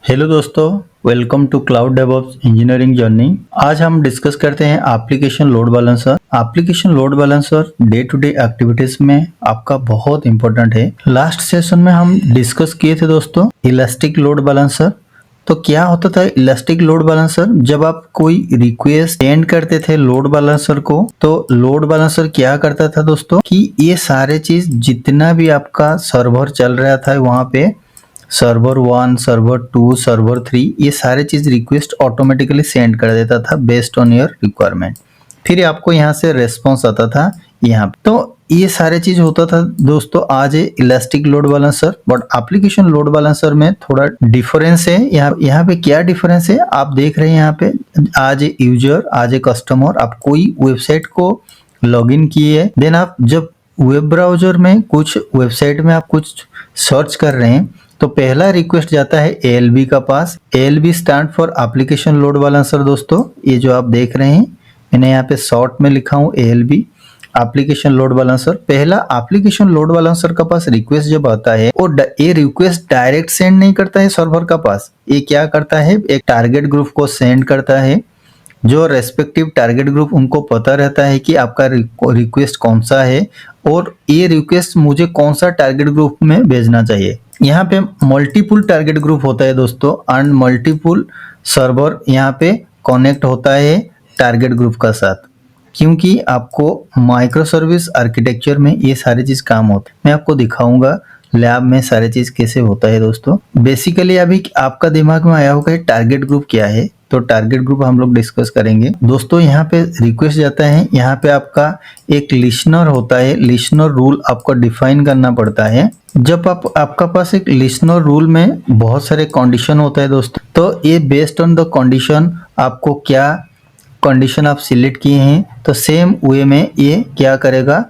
Hello दोस्तों, welcome to cloud DevOps engineering journey. आज हम डिस्कस करते हैं application load balancer. Application load balancer day to day activities में आपका बहुत इंपॉर्टेंट है। लास्ट सेशन में हम डिस्कस किए थे दोस्तों इलास्टिक लोड बैलेंसर। तो क्या होता था इलास्टिक लोड बैलेंसर, जब आप कोई रिक्वेस्ट सेंड करते थे लोड बैलेंसर को, तो लोड बैलेंसर क्या करता था दोस्तों कि ये सारे चीज जितना भी आपका सर्वर चल रहा था वहां पे सर्वर 1, सर्वर 2, सर्वर 3, ये सारे चीज रिक्वेस्ट ऑटोमेटिकली सेंड कर देता था बेस्ड ऑन योर रिक्वायरमेंट। फिर आपको यहाँ से रेस्पॉन्स आता था यहाँ पे। तो ये सारे चीज होता था दोस्तों आज elastic load balancer. But application load balancer में थोड़ा डिफरेंस है। यहाँ पे क्या डिफरेंस है आप देख रहे हैं। यहाँ पे आज ए यूजर, आज ए कस्टमर, आप कोई वेबसाइट को लॉगिन किए, देन आप जब वेब ब्राउजर में कुछ वेबसाइट में आप कुछ सर्च कर रहे हैं तो पहला रिक्वेस्ट जाता है ALB का पास। ALB stand for application load balancer दोस्तों। ये जो आप देख रहे हैं मैंने यहाँ पे शॉर्ट में लिखा हूँ ALB, एप्लीकेशन लोड बैलेंसर। पहला एप्लीकेशन लोड बैलेंसर का पास रिक्वेस्ट जब आता है और ये रिक्वेस्ट डायरेक्ट सेंड नहीं करता है सर्वर का पास, ये क्या करता है एक टारगेट ग्रुप को सेंड करता है। जो रेस्पेक्टिव टारगेट ग्रुप उनको पता रहता है कि आपका रिक्वेस्ट कौन सा है और ये रिक्वेस्ट मुझे कौन सा टारगेट ग्रुप में भेजना चाहिए। यहाँ पे मल्टीपुल टारगेट ग्रुप होता है दोस्तों एंड मल्टीपुल सर्वर यहाँ पे कनेक्ट होता है टारगेट ग्रुप का साथ, क्योंकि आपको माइक्रो सर्विस आर्किटेक्चर में ये सारी चीज काम होता है। मैं आपको दिखाऊंगा लैब में सारी चीज कैसे होता है दोस्तों। बेसिकली अभी आपका दिमाग में आया होगा टारगेट ग्रुप क्या है, तो टारगेट ग्रुप हम लोग डिस्कस करेंगे दोस्तों। यहाँ पे रिक्वेस्ट जाता है, यहाँ पे आपका एक लिसनर होता है, लिसनर रूल आपको डिफाइन करना पड़ता है। जब आपका पास एक लिसनर रूल में बहुत सारे कंडीशन होता है दोस्तों, तो ये बेस्ड ऑन द कंडीशन आपको क्या कंडीशन आप सिलेक्ट किए हैं तो सेम वे में ये क्या करेगा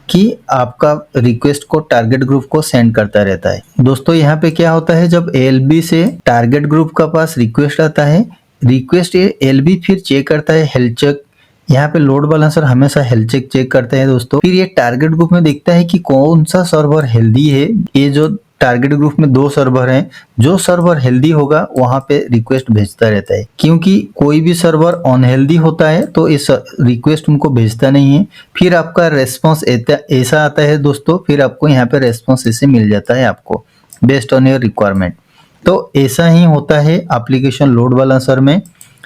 कि आपका रिक्वेस्ट को टारगेट ग्रुप को सेंड करता रहता है दोस्तों। यहाँ पे क्या होता है जब ALB से टारगेट ग्रुप का पास रिक्वेस्ट आता है, रिक्वेस्ट ALB फिर चेक करता है हेल्थ चेक। यहाँ पे लोड बैलेंसर हमेशा हेल्थ चेक चेक करता है दोस्तों। फिर ये टारगेट ग्रुप में देखता है कि कौन सा सर्वर हेल्दी है। ये जो टारगेट ग्रुप में 2 सर्वर हैं, जो सर्वर हेल्दी होगा वहां पे रिक्वेस्ट भेजता रहता है, क्योंकि कोई भी सर्वर अनहेल्दी होता है तो इस रिक्वेस्ट उनको भेजता नहीं है। फिर आपका रेस्पॉन्स ऐसा आता है दोस्तों, फिर आपको यहाँ पे रेस्पॉन्स ऐसे मिल जाता है आपको बेस्ड ऑन योर रिक्वायरमेंट। तो ऐसा ही होता है एप्लीकेशन लोड बैलेंसर में।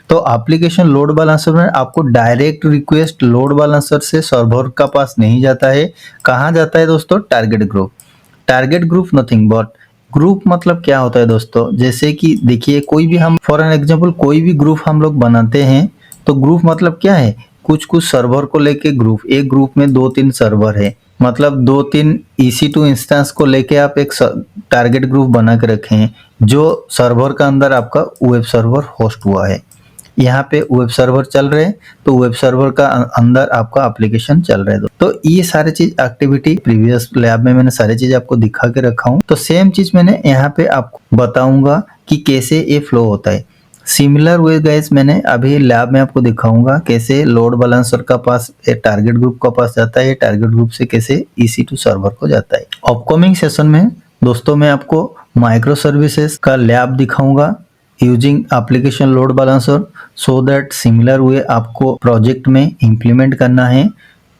तो एप्लीकेशन लोड बैलेंसर में आपको डायरेक्ट रिक्वेस्ट लोड बैलेंसर से सर्वर का पास नहीं जाता है। कहाँ जाता है दोस्तों target group. Target group nothing but group मतलब क्या होता है दोस्तों, जैसे कि देखिए कोई भी हम फॉर एन एग्जांपल कोई भी ग्रुप हम लोग बनाते हैं तो ग्रुप मतलब क्या है, कुछ कुछ सर्वर को लेके ग्रुप। एक ग्रुप में 2-3 सर्वर है, मतलब 2-3 EC2 इंस्टेंस को लेके आप एक टारगेट ग्रुप बना के रखे हैं जो सर्वर का अंदर आपका वेब सर्वर होस्ट हुआ है। यहाँ पे वेब सर्वर चल रहे हैं तो वेब सर्वर का अंदर आपका एप्लीकेशन चल रहा है। तो ये सारे चीज एक्टिविटी प्रीवियस लैब में मैंने सारी चीज आपको दिखा के रखा हूँ, तो सेम चीज मैंने यहाँ पे आपको बताऊंगा कि कैसे ये फ्लो होता है। सिमिलर वे गाइस मैंने अभी लैब में आपको दिखाऊंगा कैसे लोड बैलेंसर का पास टारगेट ग्रुप का पास जाता है, टारगेट ग्रुप से कैसे EC2 सर्वर को जाता है। अपकमिंग सेशन में दोस्तों मैं आपको माइक्रो सर्विसेज का लैब दिखाऊंगा using application load balancer, so that similar way आपको प्रोजेक्ट में इम्प्लीमेंट करना है।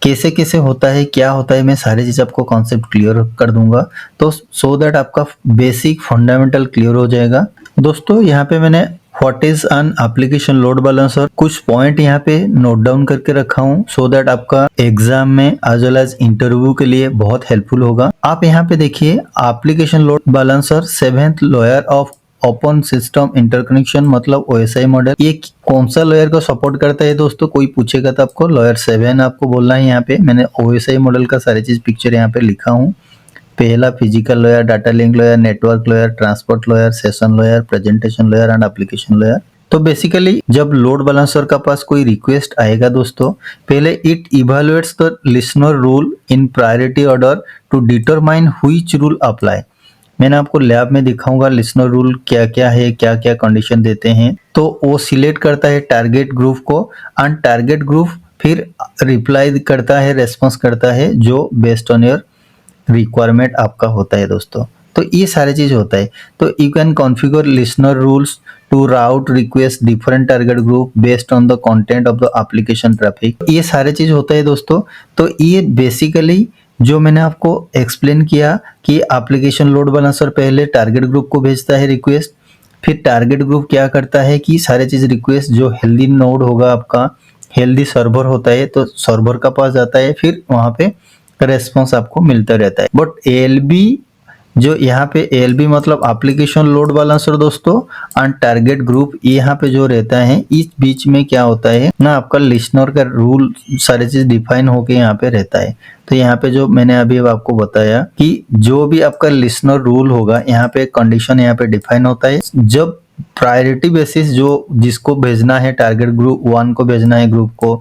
कैसे कैसे होता है, क्या होता है, मैं सारी चीज आपको कॉन्सेप्ट क्लियर कर दूंगा, तो सो दैट आपका बेसिक फंडामेंटल क्लियर हो जाएगा दोस्तों। यहाँ पे मैंने what is an application load balancer कुछ पॉइंट यहाँ पे नोट डाउन करके रखा हूँ, सो दैट आपका एग्जाम में एज वेल एज इंटरव्यू के लिए बहुत हेल्पफुल होगा। आप यहाँ पे देखिए application load balancer 7th layer of open system interconnection मतलब OSI मॉडल, ये कौन सा लेयर को सपोर्ट करता है दोस्तों, कोई पूछेगा तो आपको लेयर 7 आपको बोलना है। यहाँ पे मैंने OSI मॉडल का सारी चीज पिक्चर यहाँ पे लिखा हूँ। पहला physical layer, data link layer, network layer, transport layer, session layer, presentation layer and application layer. तो बेसिकली जब लोड बैलेंसर का पास कोई रिक्वेस्ट आएगा दोस्तों, पहले it evaluates the listener rule in priority order to determine which rule apply. मैंने आपको लैब में दिखाऊंगा लिसनर रूल क्या क्या है, क्या क्या कंडीशन देते हैं। तो वो सिलेक्ट करता है टारगेट ग्रुप को एंड टारगेट ग्रुप फिर रिप्लाई करता है, रेस्पॉन्स करता है जो बेस्ड ऑन योर रिक्वायरमेंट आपका होता है दोस्तों। तो ये सारे चीज होता है। तो you can configure listener rules to route request different target group based on the content of the application traffic, ये सारे चीज होता है दोस्तों। तो ये बेसिकली जो मैंने आपको एक्सप्लेन किया कि एप्लीकेशन लोड बैलेंसर पहले टारगेट ग्रुप को भेजता है रिक्वेस्ट, फिर टारगेट ग्रुप क्या करता है कि सारे चीज रिक्वेस्ट जो हेल्दी नोड होगा आपका, हेल्दी सर्वर होता है तो सर्वर का पास जाता है, फिर वहां पे रेस्पॉन्स आपको मिलता रहता है। बट एएलबी जो यहाँ पे एएलबी मतलब एप्लीकेशन लोड बैलेंसर दोस्तों एंड टारगेट ग्रुप, यहाँ पे जो रहता है इस बीच में क्या होता है ना, आपका लिसनर का रूल सारी चीज डिफाइन होके यहाँ पे रहता है। तो यहाँ पे जो मैंने अभी आपको बताया कि जो भी आपका लिसनर रूल होगा यहाँ पे कंडीशन यहाँ पे डिफाइन होता है। जब प्रायोरिटी बेसिस जो जिसको भेजना है, टारगेट ग्रुप 1 को भेजना है ग्रुप को,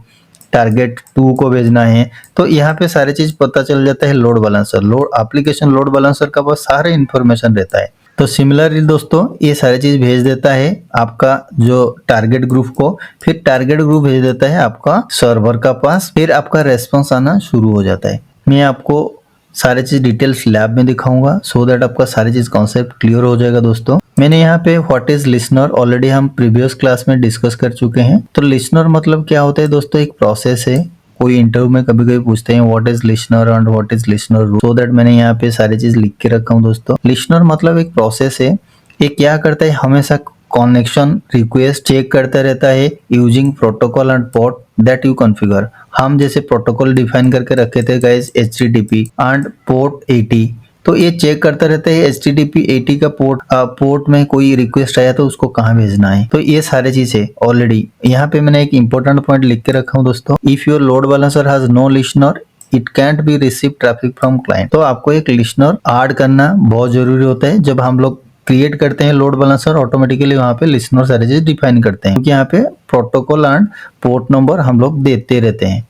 टारगेट 2 को भेजना है, तो यहाँ पे सारी चीज पता चल जाता है load balancer, load application load balancer का पास सारे इन्फॉर्मेशन रहता है। तो सिमिलरली दोस्तों ये सारी चीज भेज देता है आपका जो टारगेट ग्रुप को, फिर टारगेट ग्रुप भेज देता है आपका सर्वर का पास, फिर आपका रेस्पॉन्स आना शुरू हो जाता है। मैं आपको सारे चीज डिटेल्स लैब में दिखाऊंगा सो दैट आपका सारी चीज कॉन्सेप्ट क्लियर हो जाएगा दोस्तों। मैंने यहाँ पे व्हाट इज लिसनर ऑलरेडी हम प्रीवियस क्लास में डिस्कस कर चुके हैं। तो लिसनर मतलब क्या होता है दोस्तों, एक प्रोसेस है। कोई इंटरव्यू में कभी कभी पूछते हैं what is listener and what is listener rule, so that मैंने यहाँ पे सारी चीज लिख के रखा हूँ दोस्तों। लिसनर मतलब एक प्रोसेस है, ये क्या करता है हमेशा कनेक्शन रिक्वेस्ट चेक करता रहता है using protocol and port that you configure. हम जैसे प्रोटोकॉल डिफाइन करके रखे थे गाइस HTTP एंड पोर्ट 80, तो ये चेक करता रहता है HTTP 80 का पोर्ट में कोई रिक्वेस्ट आया तो उसको कहाँ भेजना है। तो ये सारे चीजें ऑलरेडी यहाँ पे मैंने एक इंपॉर्टेंट पॉइंट लिख के रखा हूँ दोस्तों, if your load balancer has no listener it can't be receive traffic from client. तो आपको एक लिसनर ऐड करना बहुत जरूरी होता है। जब हम लोग क्रिएट करते हैं लोड बैलेंसर, ऑटोमेटिकली वहाँ पे लिसनर सारे चीज डिफाइन करते हैं, क्योंकि यहाँ पे प्रोटोकॉल एंड पोर्ट नंबर हम लोग देते रहते हैं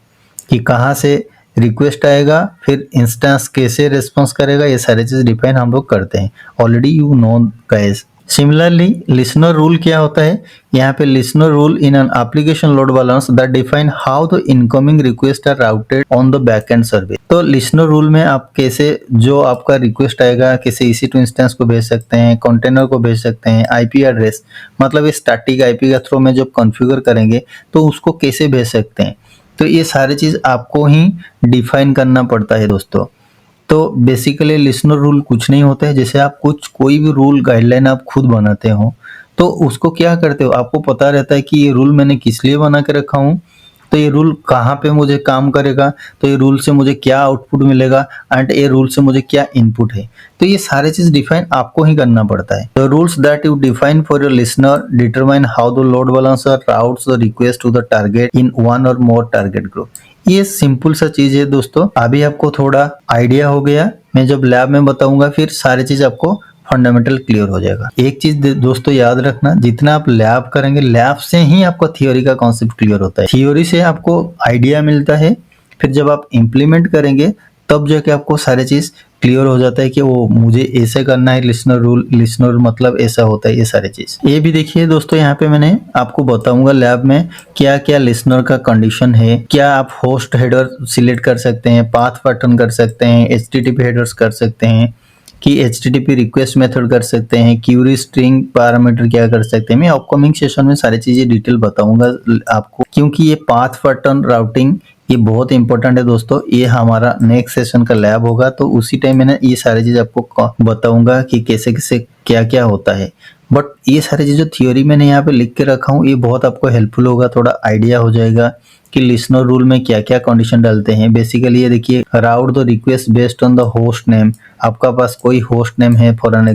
कि कहाँ से रिक्वेस्ट आएगा, फिर इंस्टेंस कैसे रिस्पॉन्स करेगा, ये सारी चीज डिफाइन हम लोग करते हैं already, you know guys. Similarly listener rule क्या होता है, यहाँ पे listener rule in an application load balance that define how the incoming request are routed on the backend service. तो लिसनर रूल में आप कैसे जो आपका रिक्वेस्ट आएगा कैसे EC2 इंस्टेंस को भेज सकते हैं, कंटेनर को भेज सकते हैं, IP एड्रेस मतलब स्टैटिक IP का थ्रू में जब कॉन्फ़िगर करेंगे तो उसको कैसे भेज सकते हैं। तो ये सारी चीज आपको ही डिफाइन करना पड़ता है दोस्तों। तो बेसिकली लिसनर रूल कुछ नहीं होता है, जैसे आप कोई भी रूल गाइडलाइन आप खुद बनाते हो तो उसको क्या करते हो, आपको पता रहता है कि ये रूल मैंने किस लिए बना के रखा हूँ, तो ये रूल कहाँ पे मुझे काम करेगा, तो ये रूल से मुझे क्या आउटपुट मिलेगा एंड ये रूल से मुझे क्या इनपुट है। तो ये सारे चीज डिफाइन आपको ही करना पड़ता है। The rules that you define for your listener determine how the load balancer routes the request to the target in one or more target group. ये सिंपल सा चीज है दोस्तों। अभी आपको थोड़ा आइडिया हो गया, मैं जब लैब में बताऊंगा फिर सारी चीज आपको फंडामेंटल क्लियर हो जाएगा। एक चीज दोस्तों याद रखना, जितना आप लैब करेंगे लैब से ही आपका थियोरी का कॉन्सेप्ट क्लियर होता है, थियोरी से आपको आइडिया मिलता है, फिर जब आप इम्प्लीमेंट करेंगे तब जाके आपको सारी चीज क्लियर हो जाता है कि वो मुझे ऐसे करना है, लिसनर रूल, लिसनर मतलब ऐसा होता है, ये सारी चीज। ये भी देखिए दोस्तों, यहाँ पे मैंने आपको बताऊंगा लैब में क्या क्या लिसनर का कंडीशन है। क्या आप होस्ट हेडर सिलेक्ट कर सकते हैं, पाथ पैटर्न कर सकते हैं, HTTP हेडर्स कर सकते हैं, कि HTTP रिक्वेस्ट मेथड कर सकते हैं, क्यूरी स्ट्रिंग पैरामीटर क्या कर सकते हैं। मैं अपकमिंग सेशन में सारी चीजें डिटेल बताऊंगा आपको, क्योंकि ये पाथ पैटर्न राउटिंग ये बहुत इंपॉर्टेंट है दोस्तों। ये हमारा नेक्स्ट सेशन का लैब होगा, तो उसी टाइम मैंने ये सारी चीज आपको बताऊंगा कि कैसे कैसे क्या क्या होता है। बट ये सारी चीज जो थियोरी मैंने यहाँ पे लिख के रखा हूँ ये बहुत आपको हेल्पफुल होगा, थोड़ा आइडिया हो जाएगा कि लिसनर रूल में क्या क्या कंडीशन डालते हैं। बेसिकली ये देखिए, route the request based on the host name. आपका पास कोई होस्ट नेम है, फॉर एन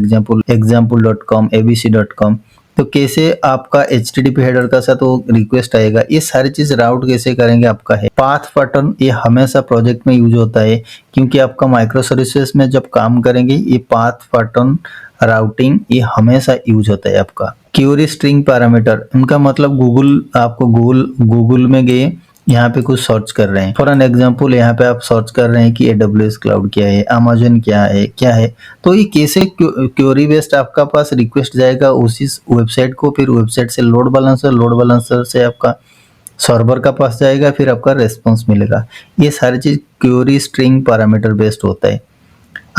example.com abc.com, तो कैसे आपका HTTP हेडर का साथ वो रिक्वेस्ट आएगा, ये सारी चीज राउट कैसे करेंगे आपका है। पाथ पैटर्न ये हमेशा प्रोजेक्ट में यूज होता है, क्योंकि आपका माइक्रो सर्विसेज में जब काम करेंगे ये पाथ पैटर्न राउटिंग ये हमेशा यूज होता है आपका। क्यूरी स्ट्रिंग पैरामीटर, उनका मतलब आपको गूगल में गए, यहाँ पे कुछ सर्च कर रहे हैं, फॉर एन एग्जांपल यहाँ पे आप सर्च कर रहे हैं कि AWS क्लाउड क्या है, अमेजन क्या है, तो ये कैसे क्वेरी बेस्ड आपका पास रिक्वेस्ट जाएगा उसी वेबसाइट को, फिर वेबसाइट से लोड बैलेंसर से आपका सर्वर का पास जाएगा, फिर आपका रेस्पॉन्स मिलेगा। ये सारी चीज क्वेरी स्ट्रिंग पैरामीटर बेस्ड होता है।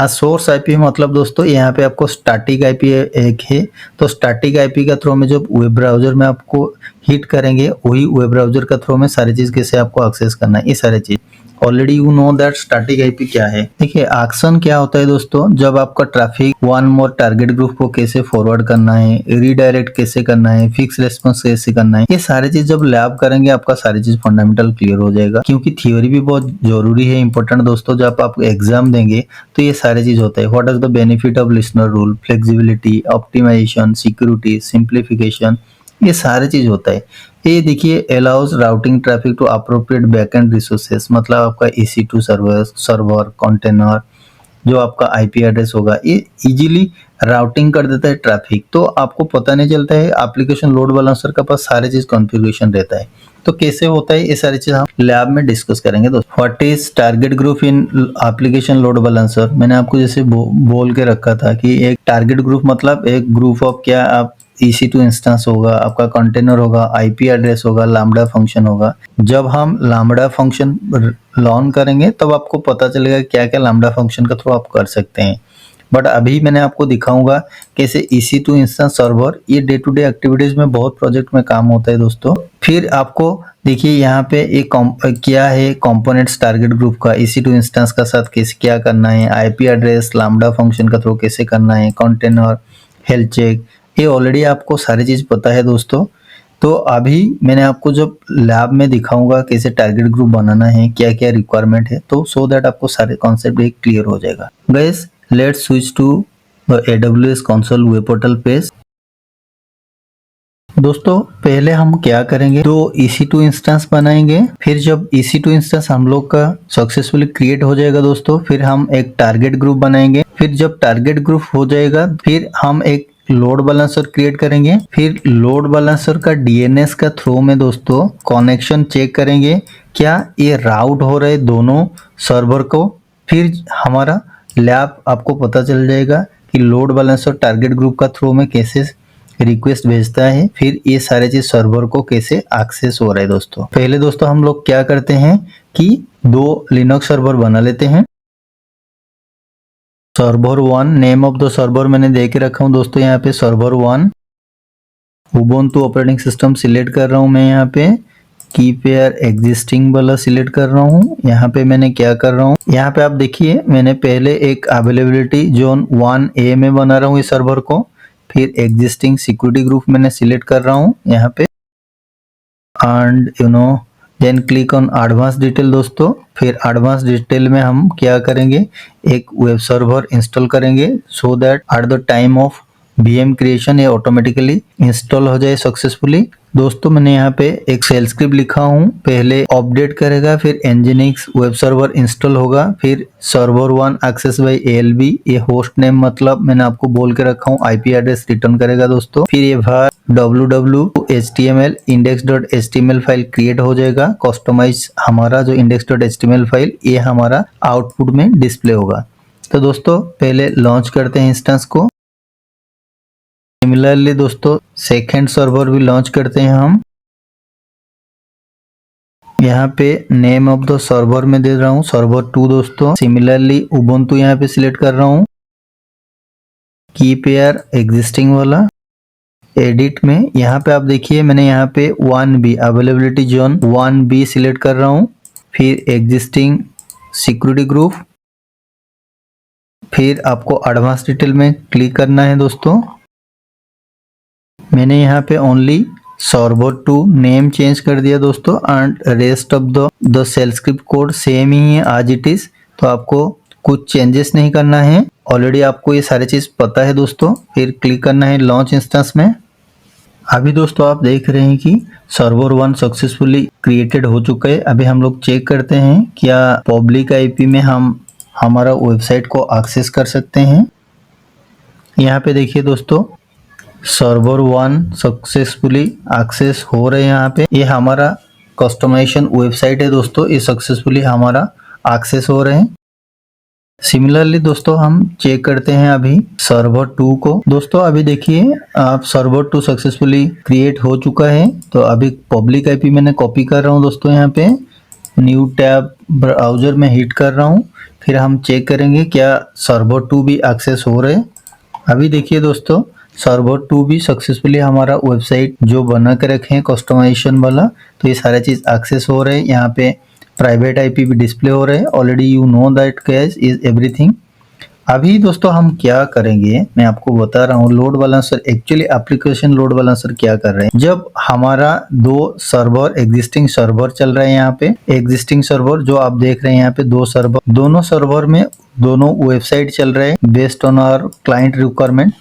सोर्स आईपी मतलब दोस्तों यहाँ पे आपको स्टैटिक आईपी एक है, तो स्टैटिक आईपी का थ्रू में जब वेब ब्राउजर में आपको हिट करेंगे वही वेब ब्राउजर का थ्रू में सारी चीज कैसे आपको एक्सेस करना है, ये सारी चीज already you know that static IP क्या है। देखिए एक्शन क्या होता है दोस्तों, जब आपका traffic one more target group को कैसे फॉरवर्ड करना है, रीडायरेक्ट कैसे करना है, फिक्स रेस्पॉन्स कैसे करना है, ये सारी चीज जब लैब करेंगे आपका सारी चीज फंडामेंटल क्लियर हो जाएगा। क्योंकि थ्योरी भी बहुत जरूरी है, इंपॉर्टेंट दोस्तों, जब आप एग्जाम देंगे तो ये सारी चीज होता है। What is the benefit of listener rule, flexibility, optimisation, security, simplification, ये सारे चीज होता है। ये देखिए allows routing traffic to appropriate backend resources, मतलब आपका EC2 सर्वर कंटेनर, जो आपका आईपी एड्रेस होगा, ये इजीली राउटिंग कर देता है ट्रैफिक, तो आपको पता नहीं चलता है। एप्लीकेशन लोड बैलेंसर का पास सारे चीज कॉन्फ़िगरेशन रहता है। तो कैसे होता है ये सारी चीज हम लैब में डिस्कस करेंगे दोस्तों। What is target group in application load balancer, मैंने आपको जैसे बोल के रखा था कि एक टारगेट ग्रुप मतलब एक ग्रुप ऑफ क्या, आप EC2 इंस्टेंस होगा, आपका कंटेनर होगा, आईपी एड्रेस होगा, लैम्बडा फंक्शन होगा। जब हम लैम्बडा फंक्शन लॉन्च करेंगे तब आपको पता चलेगा क्या क्या लैम्बडा फंक्शन का थ्रू आप कर सकते हैं। बट अभी मैंने आपको दिखाऊंगा कैसे EC2 इंस्टेंस सर्वर ये डे टू डे एक्टिविटीज में बहुत प्रोजेक्ट में काम होता है दोस्तों। फिर आपको देखिए यहाँ पे एक क्या है कंपोनेंट्स टारगेट ग्रुप का, EC2 इंस्टेंस का साथ कैसे क्या करना है, आईपी एड्रेस लैम्बडा फंक्शन का थ्रू कैसे करना है, कंटेनर, हेल्थ चेक, ये ऑलरेडी आपको सारी चीज पता है दोस्तों। तो अभी मैंने आपको जब लैब में दिखाऊंगा कैसे टारगेट ग्रुप बनाना है, क्या क्या रिक्वायरमेंट है, तो सो दैट आपको सारे कॉन्सेप्ट एक क्लियर हो जाएगा। Guys let's switch to the AWS console web portal page. दोस्तों पहले हम क्या करेंगे, तो EC2 इंस्टेंस बनाएंगे। फिर जब EC2 इंस्टेंस हम लोग का सक्सेसफुली क्रिएट हो जाएगा दोस्तों, फिर हम एक टारगेट ग्रुप बनाएंगे। फिर जब टारगेट ग्रुप हो जाएगा फिर हम एक लोड बैलेंसर क्रिएट करेंगे। फिर लोड बैलेंसर का DNS का थ्रू में दोस्तों कनेक्शन चेक करेंगे क्या ये राउट हो रहे दोनों सर्वर को। फिर हमारा लैब आपको पता चल जाएगा कि लोड बैलेंसर टारगेट ग्रुप का थ्रू में कैसे रिक्वेस्ट भेजता है, फिर ये सारे चीज सर्वर को कैसे एक्सेस हो रहा है दोस्तों। पहले दोस्तों हम लोग क्या करते हैं कि 2 लिनक्स सर्वर बना लेते हैं। Server 1 name of the server मैंने दे के रखा हूं दोस्तों, यहाँ पे server 1 Ubuntu operating system select कर रहा हूं मैं। यहाँ पे कीप एयर एग्जिस्टिंग वाला सिलेक्ट कर रहा हूँ। यहाँ पे मैंने क्या कर रहा हूँ, यहाँ पे आप देखिए मैंने पहले एक अवेलेबिलिटी जोन 1A में बना रहा हूँ इस सर्वर को। फिर एग्जिस्टिंग सिक्योरिटी ग्रुप मैंने सिलेक्ट कर रहा हूँ यहाँ पे, and you know then click on advance detail दोस्तों। फिर एडवांस डिटेल में हम क्या करेंगे, एक वेब सर्वर इंस्टॉल करेंगे so that at the time of VM creation ये ऑटोमेटिकली इंस्टॉल हो जाए सक्सेसफुली। दोस्तों मैंने यहाँ पे एक शेल स्क्रिप्ट लिखा हूँ, पहले अपडेट करेगा, फिर nginx वेब सर्वर इंस्टॉल होगा, फिर सर्वर 1 एक्सेस बाय ALB, ये होस्ट नेम मतलब मैंने आपको बोल के रखा हूँ, आईपी एड्रेस रिटर्न करेगा दोस्तों। फिर ये www.html index.html फाइल क्रिएट हो जाएगा, कस्टमाइज हमारा जो index.html फाइल ये हमारा आउटपुट में डिस्प्ले होगा। तो दोस्तों पहले लॉन्च करते हैं इंस्टेंस को। सिमिलरली दोस्तों सेकेंड सर्वर भी लॉन्च करते हैं हम। यहाँ पे नेम ऑफ द सर्वर में दे रहा हूँ सर्वर 2 दोस्तों। सिमिलरली उबुंटू यहाँ पे सिलेक्ट कर रहा हूँ, कीप एयर एग्जिस्टिंग वाला। एडिट में यहाँ पे आप देखिए मैंने यहाँ पे 1B availability zone 1B select कर रहा हूँ। फिर एग्जिस्टिंग सिक्योरिटी ग्रुप, फिर आपको एडवांस डिटेल में क्लिक करना है दोस्तों। मैंने यहाँ पे ओनली सर्वर 2 नेम चेंज कर दिया दोस्तों, and rest of the shell script code same ही है आज इट इज, तो आपको कुछ चेंजेस नहीं करना है, ऑलरेडी आपको ये सारी चीज पता है दोस्तों। फिर क्लिक करना है लॉन्च इंस्टेंस में। अभी दोस्तों आप देख रहे हैं कि सर्वर 1 सक्सेसफुली क्रिएटेड हो चुका है। अभी हम लोग चेक करते हैं क्या पब्लिक आईपी में हम हमारा वेबसाइट को एक्सेस कर सकते हैं। यहाँ पे देखिए दोस्तों सर्वर 1 सक्सेसफुली एक्सेस हो रहे हैं। यहाँ पे ये हमारा कस्टमाइजेशन वेबसाइट है दोस्तों, ये सक्सेसफुली हमारा एक्सेस हो रहे हैं। सिमिलरली दोस्तों हम चेक करते हैं अभी सर्वर 2 को। दोस्तों अभी देखिए आप सर्वर 2 सक्सेसफुली क्रिएट हो चुका है। तो अभी पब्लिक आईपी मैंने कॉपी कर रहा हूँ दोस्तों, यहाँ पे न्यू टैब ब्राउजर में हिट कर रहा हूँ। फिर हम चेक करेंगे क्या सर्वर 2 भी एक्सेस हो रहे हैं। अभी देखिए दोस्तों, सर्वर 2 भी सक्सेसफुली हमारा वेबसाइट जो बना के रखे हैं कस्टमाइजेशन वाला, तो ये सारा चीज एक्सेस हो रहे हैं। यहाँ पे प्राइवेट आईपी भी डिस्प्ले हो रहे हैं। Already you know that cash is everything. अभी दोस्तों हम क्या करेंगे, मैं आपको बता रहा हूँ। Load balancer actually application load balancer क्या कर रहे हैं, जब हमारा दो सर्वर एग्जिस्टिंग सर्वर चल रहे हैं, यहाँ पे एग्जिस्टिंग सर्वर जो आप देख रहे हैं यहाँ पे दो सर्वर, दोनों सर्वर में दोनों वेबसाइट चल रहे हैं based on our client requirement.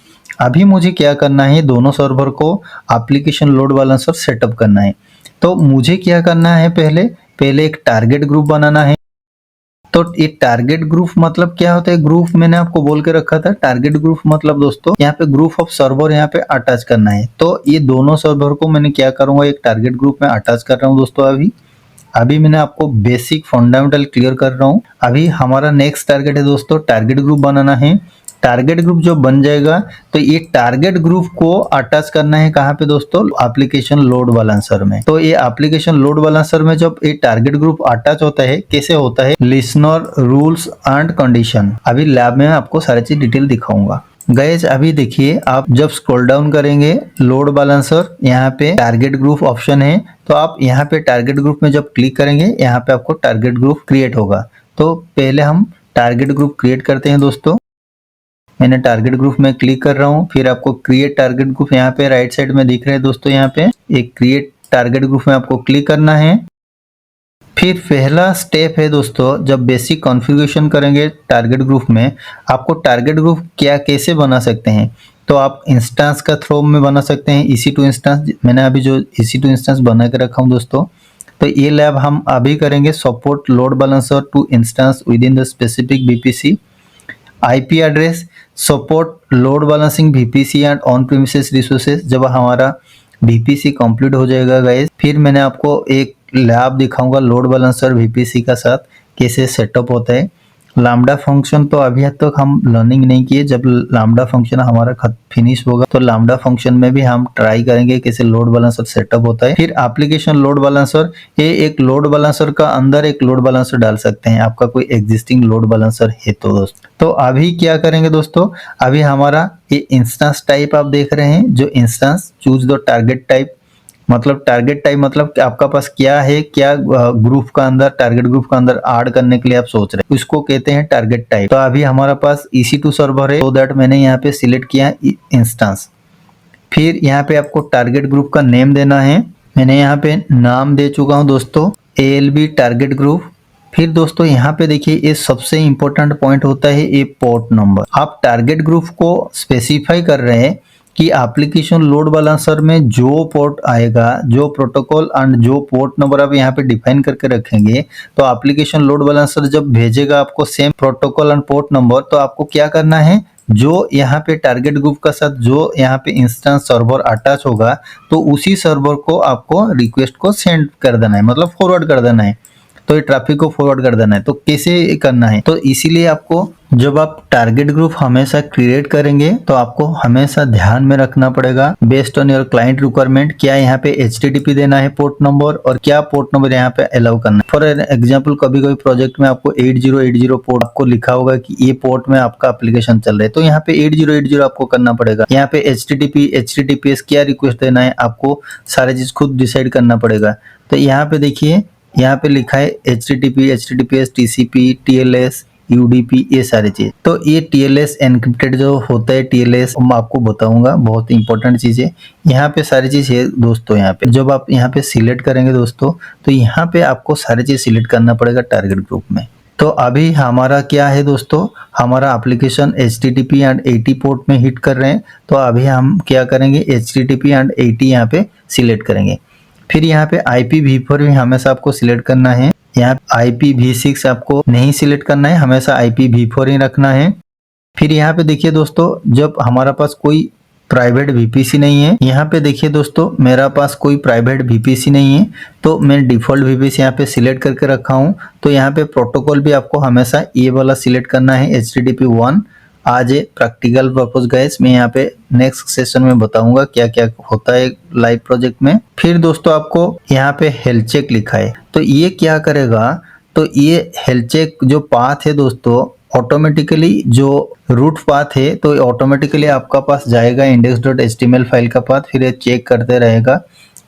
अभी मुझे क्या करना है, दोनों सर्वर को एप्लीकेशन लोड बैलेंसर सेटअप करना है। तो मुझे क्या करना है, पहले एक टारगेट ग्रुप बनाना है। तो ये टारगेट ग्रुप मतलब क्या होता है, ग्रुप मैंने आपको बोल के रखा था। टारगेट ग्रुप मतलब दोस्तों यहाँ पे ग्रुप ऑफ सर्वर यहाँ पे अटैच करना है। तो ये दोनों सर्वर को मैंने क्या करूंगा, एक टारगेट ग्रुप में अटैच कर रहा हूँ दोस्तों। अभी मैंने आपको बेसिक फंडामेंटल क्लियर कर रहा हूँ। अभी हमारा नेक्स्ट टारगेट है दोस्तों, टारगेट ग्रुप बनाना है। टारगेट ग्रुप जो बन जाएगा तो ये टारगेट ग्रुप को अटैच करना है कहाँ पे दोस्तों, एप्लीकेशन लोड बैलेंसर में। तो ये एप्लीकेशन लोड बैलेंसर में जब ये टारगेट ग्रुप अटैच होता है, कैसे होता है, लिसनर रूल्स एंड कंडीशन। अभी लैब में आपको सारी चीज डिटेल दिखाऊंगा। गाइस अभी देखिए, आप जब स्क्रॉल डाउन करेंगे लोड बैलेंसर, यहाँ पे टारगेट ग्रुप ऑप्शन है। तो आप यहाँ पे टारगेट ग्रुप में जब क्लिक करेंगे, यहाँ पे आपको टारगेट ग्रुप क्रिएट होगा। तो पहले हम टारगेट ग्रुप क्रिएट करते हैं दोस्तों। मैंने टारगेट ग्रुप में क्लिक कर रहा हूँ। फिर आपको क्रिएट टारगेट ग्रुप यहाँ पे राइट साइड में दिख रहे हैं दोस्तों। यहाँ पे एक क्रिएट टारगेट ग्रुप में आपको क्लिक करना है। फिर पहला स्टेप है दोस्तों, जब बेसिक कॉन्फ़िगरेशन करेंगे टारगेट ग्रुप में, आपको टारगेट ग्रुप क्या कैसे बना सकते हैं। तो आप इंस्टेंस का थ्रो में बना सकते हैं, EC2 इंस्टेंस। मैंने अभी जो EC2 इंस्टेंस बना के रखा हूँ दोस्तों। तो ये लैब हम अभी करेंगे, support load balancer to instance with in the specific VPC। IP address support load balancing VPC and on premises resources. जब हमारा VPC कंप्लीट हो जाएगा गाइस, फिर मैंने आपको एक लैब दिखाऊंगा लोड बैलेंसर VPC का साथ कैसे सेटअप होता है। लैम्डा फंक्शन तो अभी तक हम लर्निंग नहीं किए। जब लैम्डा फंक्शन हमारा फिनिश होगा तो लैम्डा फंक्शन में भी हम ट्राई करेंगे कैसे लोड बैलेंसर सेटअप होता है। फिर एप्लीकेशन लोड बैलेंसर, ये एक लोड बैलेंसर का अंदर एक लोड बैलेंसर डाल सकते हैं, आपका कोई एग्जिस्टिंग लोड बैलेंसर है तो दोस्तों। तो अभी क्या करेंगे दोस्तों, अभी हमारा ये इंस्टेंस टाइप आप देख रहे हैं, जो instance choose the target type, मतलब टारगेट टाइप मतलब कि आपका पास क्या है, क्या ग्रुप का अंदर टारगेट ग्रुप का अंदर ऐड करने के लिए आप सोच रहे हैं, उसको कहते हैं टारगेट टाइप। तो अभी हमारा पास EC2 सर्वर है, तो दैट मैंने यहाँ पे सिलेक्ट किया इंस्टेंस। फिर यहाँ पे आपको टारगेट ग्रुप का नेम देना है। मैंने यहाँ पे नाम दे चुका हूँ दोस्तों, ALB टारगेट ग्रुप। फिर दोस्तों यहाँ पे देखिए, ये सबसे इंपॉर्टेंट पॉइंट होता है ये पोर्ट नंबर। आप टारगेट ग्रुप को स्पेसिफाई कर रहे हैं कि एप्लीकेशन लोड बैलेंसर में जो पोर्ट आएगा, जो प्रोटोकॉल एंड जो पोर्ट नंबर आप यहाँ पे डिफाइन करके रखेंगे, तो एप्लीकेशन लोड बैलेंसर जब भेजेगा आपको same protocol and port number, तो आपको क्या करना है, जो यहाँ पे टारगेट ग्रुप का साथ जो यहाँ पे इंस्टेंस सर्वर अटैच होगा, तो उसी सर्वर को आपको रिक्वेस्ट को सेंड कर देना है, मतलब फॉरवर्ड कर देना है। तो ये ट्रैफिक को फॉरवर्ड कर देना है। तो कैसे करना है, तो इसीलिए आपको जब आप टारगेट ग्रुप हमेशा क्रिएट करेंगे तो आपको हमेशा ध्यान में रखना पड़ेगा based on your client requirement, क्या यहाँ पे HTTP देना है पोर्ट नंबर और क्या पोर्ट नंबर यहाँ पे अलाउ करना है। फॉर एग्जांपल कभी कभी प्रोजेक्ट में आपको 8080 पोर्ट आपको लिखा होगा कि ये पोर्ट में आपका एप्लीकेशन चल रहा है, तो यहाँ पे 8080 आपको करना पड़ेगा। यहाँ पे HTTP HTTPS क्या रिक्वेस्ट देना है, आपको सारी चीज खुद डिसाइड करना पड़ेगा। तो यहाँ पे देखिए, यहाँ पे लिखा है HTTP HTTPS TCP TLS UDP, ये सारी चीज। तो ये TLS एनक्रिप्टेड जो होता है, TLS मैं आपको बताऊंगा, बहुत इंपॉर्टेंट चीज है। यहाँ पे सारी चीज है दोस्तों। यहाँ पे जब आप यहाँ पे सिलेक्ट करेंगे दोस्तों, तो यहाँ पे आपको सारी चीज सिलेक्ट करना पड़ेगा टारगेट ग्रुप में। तो अभी हमारा क्या है दोस्तों, हमारा एप्लीकेशन HTTP एंड 80 पोर्ट में हिट कर रहे हैं। तो अभी हम क्या करेंगे, HTTP एंड 80 यहाँ पे सिलेक्ट करेंगे। फिर यहाँ पे IPv4 भी हमेशा आपको सिलेक्ट करना है। यहाँ IPv6 आपको नहीं सिलेक्ट करना है, हमेशा IPv4 ही रखना है। फिर यहाँ पे देखिए दोस्तों, जब हमारा पास कोई प्राइवेट VPC नहीं है, यहाँ पे देखिए दोस्तों मेरा पास कोई प्राइवेट VPC नहीं है, तो मैं डिफॉल्ट VPC यहाँ पे सिलेक्ट करके रखा हूँ। तो यहाँ पे प्रोटोकॉल भी आपको हमेशा ये वाला सिलेक्ट करना है, HTTP 1। आज ये प्रैक्टिकल पर्पस गाइस, मैं यहाँ पे नेक्स्ट सेशन में बताऊंगा क्या क्या होता है लाइव प्रोजेक्ट में। फिर दोस्तों आपको यहाँ पे हेल्थ चेक लिखा है, तो ये क्या करेगा, तो तो ये हेल्थ चेक जो पाथ है दोस्तों, ऑटोमेटिकली जो रूट पाथ है तो ऑटोमेटिकली आपका पास जाएगा index.html फाइल का पाथ, फिर ये चेक करते रहेगा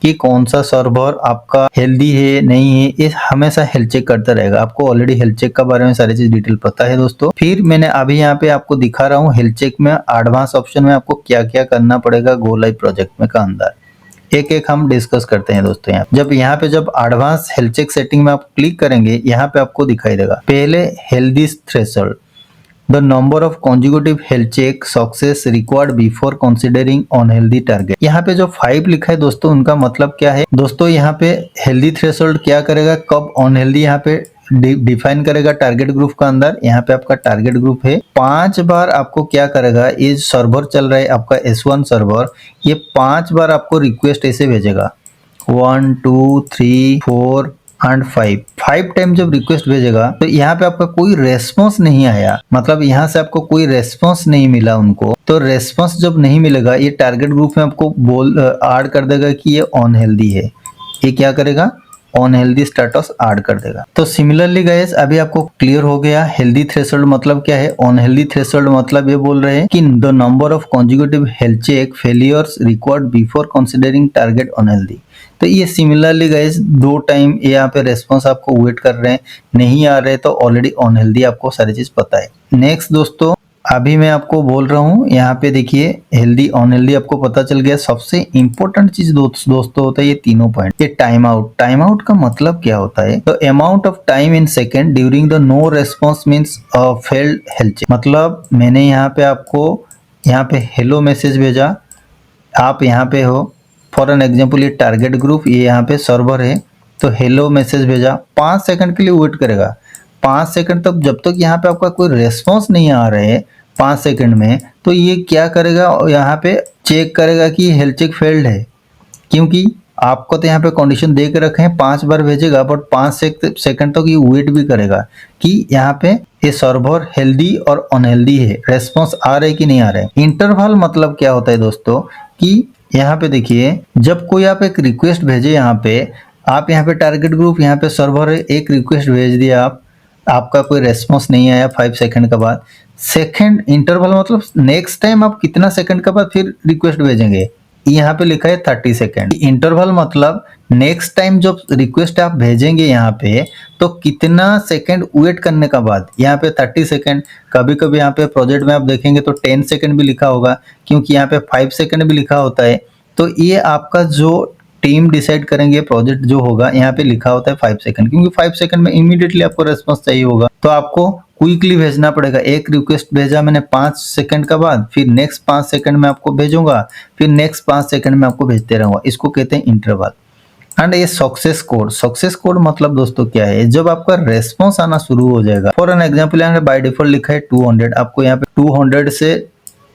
कि कौन सा सर्वर आपका हेल्दी है नहीं है, ये हमेशा हेल्थ चेक करता रहेगा। आपको ऑलरेडी हेल्थ चेक का बारे में सारी चीज डिटेल पता है दोस्तों। फिर मैंने अभी यहाँ पे आपको दिखा रहा हूँ हेल्थ चेक में एडवांस ऑप्शन में आपको क्या क्या करना पड़ेगा गो लाइव प्रोजेक्ट में का अंदर, एक एक हम डिस्कस करते हैं दोस्तों। यहाँ पे जब एडवांस हेल्थ चेक सेटिंग में आप क्लिक करेंगे, यहाँ पे आपको दिखाई देगा पहले healthy threshold, the number of consecutive health check success required before considering unhealthy target. यहाँ पे जो 5 लिखा है दोस्तों, उनका मतलब क्या है दोस्तों, यहाँ पे हेल्दी थ्रेशोल्ड क्या करेगा, कब अनहेल्दी यहाँ पे डिफाइन करेगा टारगेट ग्रुप का अंदर। यहाँ पे आपका टारगेट ग्रुप है, 5 बार आपको क्या करेगा, ये सर्वर चल रहा है आपका S1 सर्वर, ये 5 बार आपको रिक्वेस्ट ऐसे भेजेगा 1 2 3 4 एंड 5 टाइम जब रिक्वेस्ट भेजेगा तो यहाँ पे आपका कोई रेस्पॉन्स नहीं आया, मतलब यहाँ से आपको कोई रेस्पॉन्स नहीं मिला उनको, तो रेस्पॉन्स जब नहीं मिलेगा ये टारगेट ग्रुप में आपको ऐड कर देगा कि ये अनहेल्दी है। ये क्या करेगा, अनहेल्दी स्टेटस ऐड कर देगा। तो सिमिलरली गाइस अभी आपको क्लियर हो गया हेल्दी थ्रेशोल्ड मतलब क्या है। अनहेल्दी थ्रेशोल्ड मतलब ये बोल रहे हैं कि the number of consecutive health check failures required before considering target unhealthy. तो ये सिमिलरली गाइस 2 टाइम यहाँ पे रेस्पॉन्स आपको वेट कर रहे हैं, नहीं आ रहे तो ऑलरेडी अनहेल्दी, आपको सारी चीज पता है। नेक्स्ट दोस्तों अभी मैं आपको बोल रहा हूँ, यहाँ पे देखिए हेल्दी अनहेल्दी आपको पता चल गया। सबसे इंपॉर्टेंट चीज दोस्तों होता है ये तीनों पॉइंट। ये टाइम आउट, टाइम आउट का मतलब क्या होता है, तो amount of time in second during the no response means failed health check. मतलब मैंने यहाँ पे आपको यहाँ पे हेलो मैसेज भेजा, आप यहाँ पे हो, फॉर एन एग्जाम्पल ये टारगेट ग्रुप, ये यहाँ पे सर्वर है, तो हेलो मैसेज भेजा, 5 सेकंड के लिए वेट करेगा। 5 सेकंड तक जब तक यहाँ पे आपका कोई रेस्पॉन्स नहीं आ रहे है 5 सेकंड में, तो ये क्या करेगा, यहाँ पे चेक करेगा कि हेल्थ चेक फेल्ड है, क्योंकि आपको तो यहाँ पे कंडीशन दे के रखे हैं 5 बार भेजेगा, बट 5 सेकंड तक ये वेट भी करेगा कि यहाँ पे ये सर्वर हेल्दी और अनहेल्दी है, रेस्पॉन्स आ रहे कि नहीं आ रहे। इंटरवल मतलब क्या होता है दोस्तों, कि यहाँ पे देखिए जब कोई आप एक रिक्वेस्ट भेजे, यहाँ पे आप यहाँ पे टारगेट ग्रुप, यहाँ पे सर्वर है, एक रिक्वेस्ट भेज दिया आप, आपका कोई रेस्पॉन्स नहीं आया 5 सेकंड के बाद, सेकंड इंटरवल मतलब नेक्स्ट टाइम आप कितना सेकंड के बाद फिर रिक्वेस्ट भेजेंगे, यहाँ पे लिखा है 30 सेकंड। इंटरवल मतलब नेक्स्ट टाइम जब रिक्वेस्ट आप भेजेंगे यहाँ पे तो कितना सेकंड वेट करने का बाद, यहाँ पे 30 सेकंड। कभी कभी यहाँ पे प्रोजेक्ट में आप देखेंगे तो 10 सेकंड भी लिखा होगा, क्योंकि यहाँ पे 5 सेकंड भी लिखा होता है। तो ये आपका जो टीम डिसाइड करेंगे प्रोजेक्ट जो होगा, यहाँ पे लिखा होता है 5 सेकंड, क्योंकि 5 सेकंड में इमीडिएटली आपको रेस्पॉन्स चाहिए होगा, तो आपको क्विकली भेजना पड़ेगा। एक रिक्वेस्ट भेजा मैंने 5 सेकंड का बाद, फिर नेक्स्ट 5 सेकंड में आपको भेजूंगा, फिर नेक्स्ट 5 सेकंड में आपको भेजते रहूंगा, इसको कहते हैं इंटरवल। एंड ये सक्सेस कोड, सक्सेस कोड मतलब दोस्तों क्या है, जब आपका रेस्पॉन्स आना शुरू हो जाएगा। फॉर एन एग्जाम्पल यहाँ पे बाय डिफॉल्ट लिखा है 200, आपको यहाँ पे 200 से